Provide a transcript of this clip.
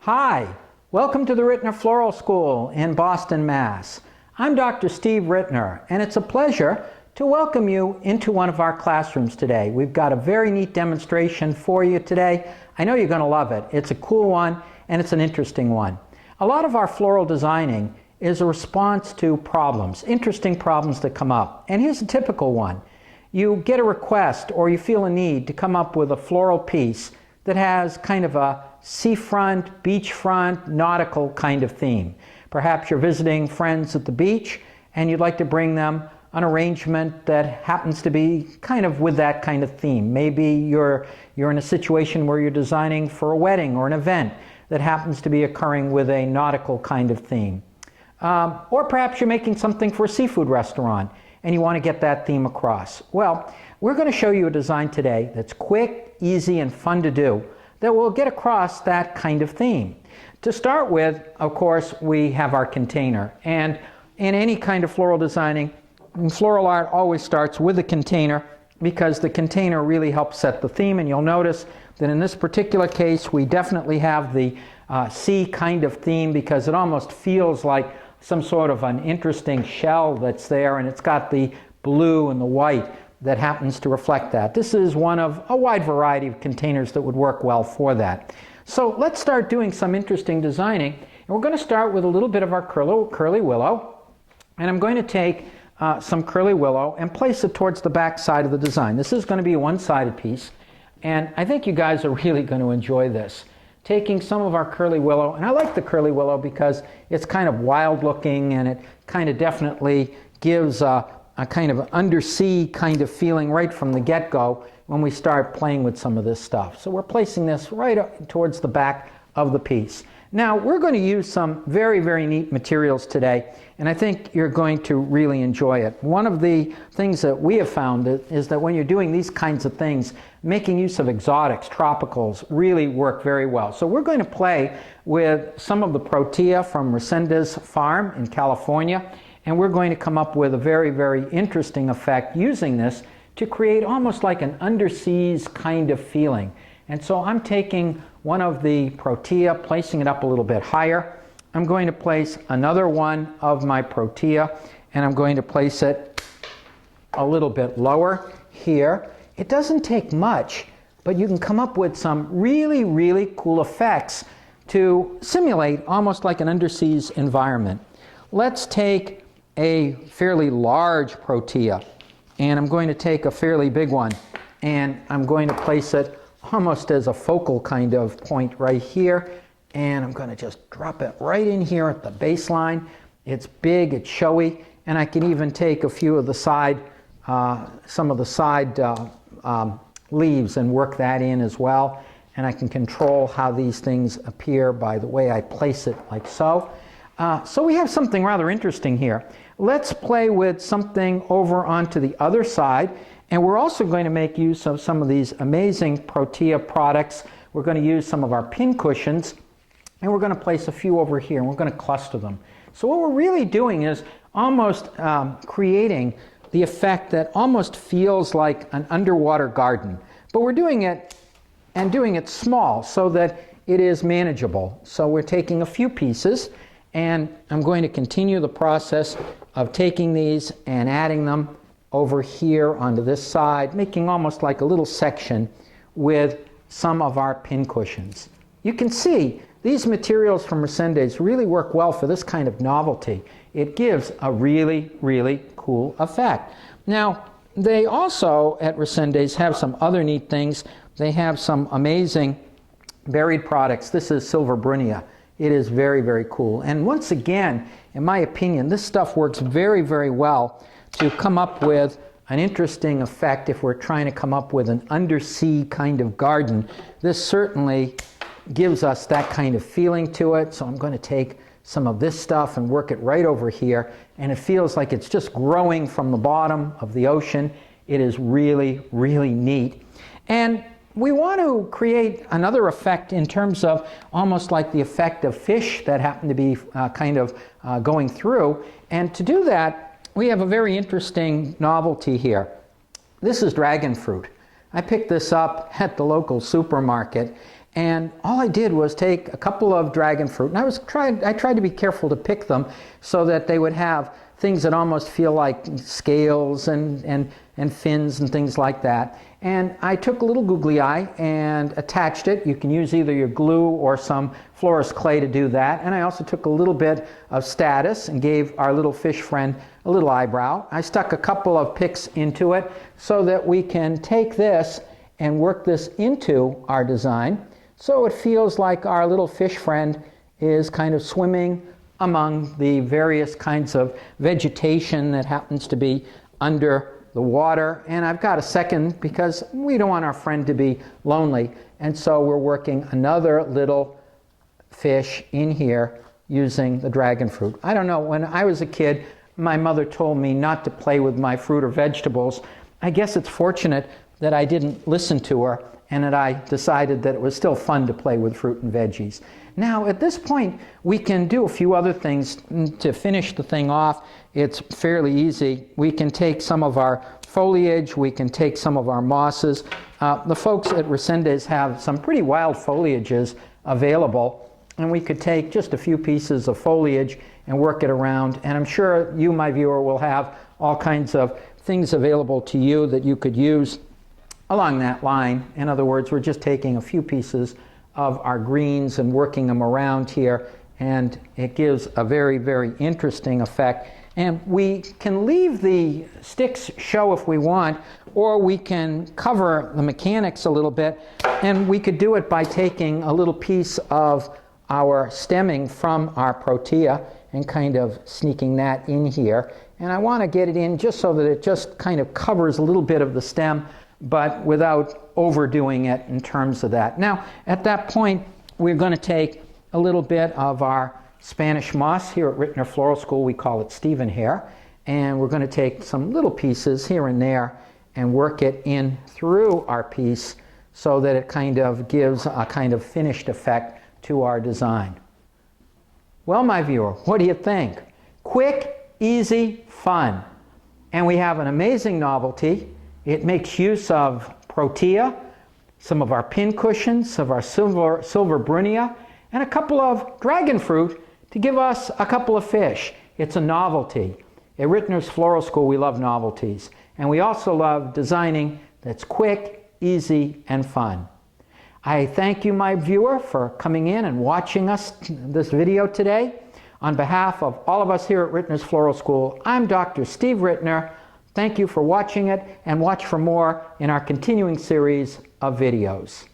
Hi, welcome to the Rittners Floral School in Boston, Mass. I'm Dr. Steve Rittner, and it's a pleasure to welcome you into one of our classrooms today. We've got a very neat demonstration for you today. I know you're going to love it. It's a cool one, and it's an interesting one. A lot of our floral designing is a response to problems, interesting problems that come up. And here's a typical one. You get a request or you feel a need to come up with a floral piece that has kind of a seafront, beachfront, nautical kind of theme. Perhaps you're visiting friends at the beach and you'd like to bring them an arrangement that happens to be kind of with that kind of theme. Maybe you're in a situation where you're designing for a wedding or an event that happens to be occurring with a nautical kind of theme. Or perhaps you're making something for a seafood restaurant and you want to get that theme across. Well, we're going to show you a design today that's quick, easy, and fun to do that will get across that kind of theme. To start with, of course, we have our container. And in any kind of floral designing, floral art always starts with the container because the container really helps set the theme. And you'll notice that in this particular case, we definitely have the sea kind of theme because it almost feels like some sort of an interesting shell that's there, and it's got the blue and the white that happens to reflect that. This is one of a wide variety of containers that would work well for that. So let's start doing some interesting designing. And we're going to start with a little bit of our curly willow. And I'm going to take some curly willow and place it towards the back side of the design. This is going to be a one-sided piece. And I think you guys are really going to enjoy this. Taking some of our curly willow, and I like the curly willow because it's kind of wild looking and it kind of definitely gives a kind of undersea kind of feeling right from the get-go when we start playing with some of this stuff. So we're placing this right up towards the back of the piece. Now we're going to use some very, very neat materials today, and I think you're going to really enjoy it. One of the things that we have found is that when you're doing these kinds of things, making use of exotics, tropicals, really work very well. So we're going to play with some of the Protea from Resendiz Farm in California, and we're going to come up with a very, very interesting effect using this to create almost like an underseas kind of feeling. And so I'm taking one of the Protea, placing it up a little bit higher. I'm going to place another one of my Protea, and I'm going to place it a little bit lower here. It doesn't take much, but you can come up with some really, really cool effects to simulate almost like an underseas environment. Let's take a fairly large Protea, and I'm going to take a fairly big one, and I'm going to place it almost as a focal kind of point right here, and I'm going to just drop it right in here at the baseline. It's big, it's showy, and I can even take a few of the side, some of the side leaves and work that in as well, and I can control how these things appear by the way I place it like so. So we have something rather interesting here. Let's play with something over onto the other side, and we're also going to make use of some of these amazing Protea products. We're going to use some of our pin cushions, and we're going to place a few over here, and we're going to cluster them. So what we're really doing is almost creating the effect that almost feels like an underwater garden, but we're doing it and doing it small so that it is manageable. So we're taking a few pieces, and I'm going to continue the process of taking these and adding them over here onto this side, making almost like a little section with some of our pin cushions. You can see these materials from Resendiz really work well for this kind of novelty. It gives a really, really cool effect. Now, they also at Resendiz have some other neat things. They have some amazing buried products. This is silver brunia. It is very, very cool. And once again, in my opinion, this stuff works very, very well to come up with an interesting effect if we're trying to come up with an undersea kind of garden. This certainly gives us that kind of feeling to it. So I'm going to take some of this stuff and work it right over here. And it feels like it's just growing from the bottom of the ocean. It is really, really neat. And we want to create another effect in terms of almost like the effect of fish that happen to be going through. And to do that, we have a very interesting novelty here. This is dragon fruit. I picked this up at the local supermarket, And all I did was take a couple of dragon fruit, and I tried to be careful to pick them so that they would have things that almost feel like scales and fins and things like that. And I took a little googly eye and attached it. You can use either your glue or some florist clay to do that. And I also took a little bit of status and gave our little fish friend a little eyebrow. I stuck a couple of picks into it so that we can take this and work this into our design so it feels like our little fish friend is kind of swimming among the various kinds of vegetation that happens to be under the water. And I've got a second because we don't want our friend to be lonely. And so we're working another little fish in here using the dragon fruit. I don't know, when I was a kid, my mother told me not to play with my fruit or vegetables. I guess it's fortunate that I didn't listen to her and that I decided that it was still fun to play with fruit and veggies. Now, at this point, we can do a few other things to finish the thing off. It's fairly easy. We can take some of our foliage, we can take some of our mosses. The folks at Resendiz have some pretty wild foliages available, and we could take just a few pieces of foliage and work it around. And I'm sure you, my viewer, will have all kinds of things available to you that you could use along that line. In other words, we're just taking a few pieces of our greens and working them around here, and it gives a very, very interesting effect. And we can leave the sticks show if we want, or we can cover the mechanics a little bit, and we could do it by taking a little piece of our stemming from our protea and kind of sneaking that in here. And I want to get it in just so that it just kind of covers a little bit of the stem, but without overdoing it in terms of that. Now, at that point, we're going to take a little bit of our Spanish moss. Here at Rittners Floral School, we call it Stephen hair. And we're going to take some little pieces here and there and work it in through our piece so that it kind of gives a kind of finished effect to our design. Well, my viewer, what do you think? Quick, easy, fun. And we have an amazing novelty. It makes use of protea, some of our pin cushions, some of our silver brunnea, and a couple of dragon fruit to give us a couple of fish. It's a novelty. At Rittners Floral School, we love novelties. And we also love designing that's quick, easy, and fun. I thank you, my viewer, for coming in and watching us this video today. On behalf of all of us here at Rittners Floral School, I'm Dr. Steve Rittner. Thank you for watching it, and watch for more in our continuing series of videos.